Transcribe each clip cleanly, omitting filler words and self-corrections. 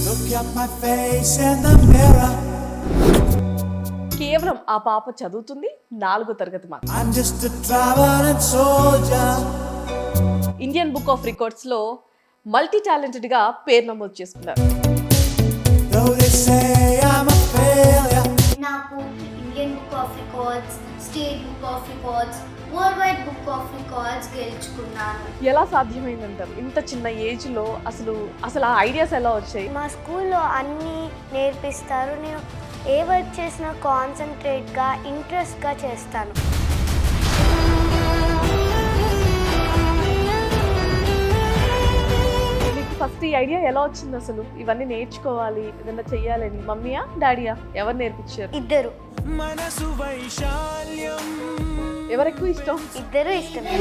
Look at my face in the mirror. కేవలం ఆ పాప చదువుతుంది 4వ తరగతి మాత్రం. I'm just a traveling soldier. Indian book of records లో మల్టీ టాలెంటెడ్ గా పేరు నమోదు చేసుకున్నారు. Though they say I'm a failure. నాకు Indian book of records, state book of records, world wide book of records గెలుచుకున్నాను. ఎలా సాధ్యమైందంటారు ఇంత చిన్న ఏజ్ లో? అసలు ఆ ఐడియాస్ ఎలా వచ్చాయి? మా స్కూల్లో అన్నీ నేర్పిస్తారు. నేను ఏ వర్క్ చేసినా కాన్సన్ట్రేట్గా ఇంట్రెస్ట్గా చేస్తాను. మీకు ఫస్ట్ ఈ ఐడియా ఎలా వచ్చింది? అసలు ఇవన్నీ నేర్చుకోవాలి, ఏదైనా చెయ్యాలని మమ్మీయా డాడీయా ఎవరు నేర్పించారు? ఇద్దరు ఎవరు ఎక్కువ ఇష్టం? ఇద్దరు ఇష్టమే.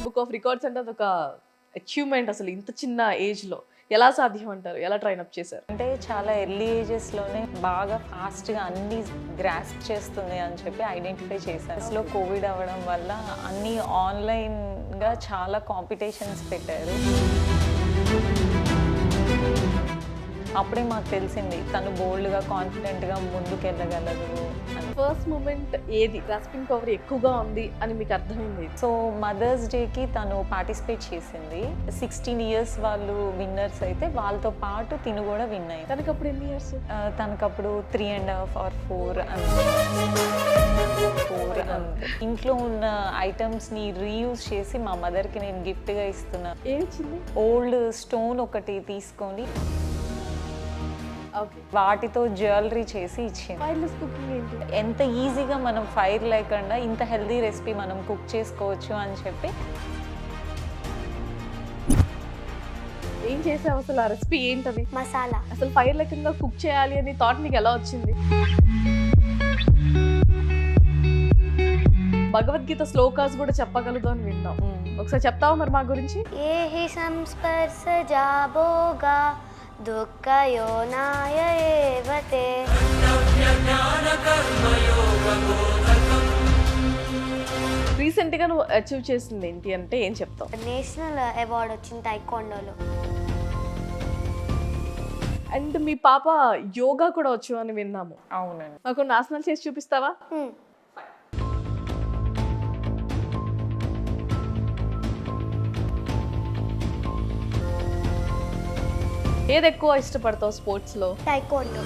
బుక్ ఆఫ్ రికార్డ్స్ అంటే అదొక అచీవ్మెంట్. అసలు ఇంత చిన్న ఏజ్ లో ఎలా సాధ్యం అంటారు? ఎలా ట్రైన్ అప్ చేశారు? అంటే చాలా ఎర్లీ ఏజెస్లోనే బాగా ఫాస్ట్గా అన్ని గ్రాస్ప్ చేస్తుంది అని చెప్పి ఐడెంటిఫై చేశారు. అసలు కోవిడ్ అవ్వడం వల్ల అన్నీ ఆన్లైన్గా చాలా కాంపిటీషన్స్ పెట్టారు. అప్పుడే మాకు తెలిసింది తను బోల్డ్గా కాన్ఫిడెంట్గా ముందుకు వెళ్ళగలదు అని. ఫస్ట్ మూమెంట్ ఏది గ్రాస్పింగ్ పవర్ ఎక్కువగా ఉంది అని మీకు అర్థమైంది? సో మదర్స్ డేకి తను పార్టిసిపేట్ చేసింది. 16 ఇయర్స్ వాళ్ళు విన్నర్స్ అయితే వాళ్ళతో పాటు తిను కూడా విన్ అయ్యింది. తనకు అప్పుడు ఎన్ని ఇయర్స్? తనకప్పుడు 3.5 or 4 ఇంట్లో ఉన్న ఐటమ్స్ని రీయూజ్ చేసి మా మదర్కి నేను గిఫ్ట్గా ఇస్తున్నా. ఏమిచ్చింది? ఓల్డ్ స్టోన్ ఒకటి తీసుకొని ఓకే, వాటితో జ్యువెలరీ చేసి ఇచ్చింది. ఫైర్లెస్ కుకింగ్ ఏంటి? ఎంత ఈజీగా మనం ఫైర్ లేకుండా ఇంత హెల్దీ రెసిపీ మనం కుక్ చేసుకోవచ్చు అని చెప్పి. ఏం చేసావు అసలు? ఆ రెసిపీ ఏంటది? మసాలా. అసలు ఫైర్ లేకుండా కుక్ చేయాలి అని థాట్ నీకు ఎలా వచ్చింది? భగవద్గీత శ్లోకాస్ కూడా చెప్పగలదు అని విన్నాం. ఒకసారి చెప్తావా మరి మా గురించి? ఏ హి సంస్పర్శ జాబోగా దుఃఖయోనాయ ఏవతే. రీసెంట్ గా నువ్వు అచీవ్ చేసింది ఏంటి అంటే ఏం చెప్తావు? నేషనల్ అవార్డు వచ్చింది టైకోండోలో. అండ్ మీ పాప యోగా కూడా వచ్చు అని విన్నాము. అవునండి. మాకు ఆసనాలు చేసి చూపిస్తావా? ఏది ఎక్కువ ఇష్టపడతావు స్పోర్ట్స్ లో? టైకోండో.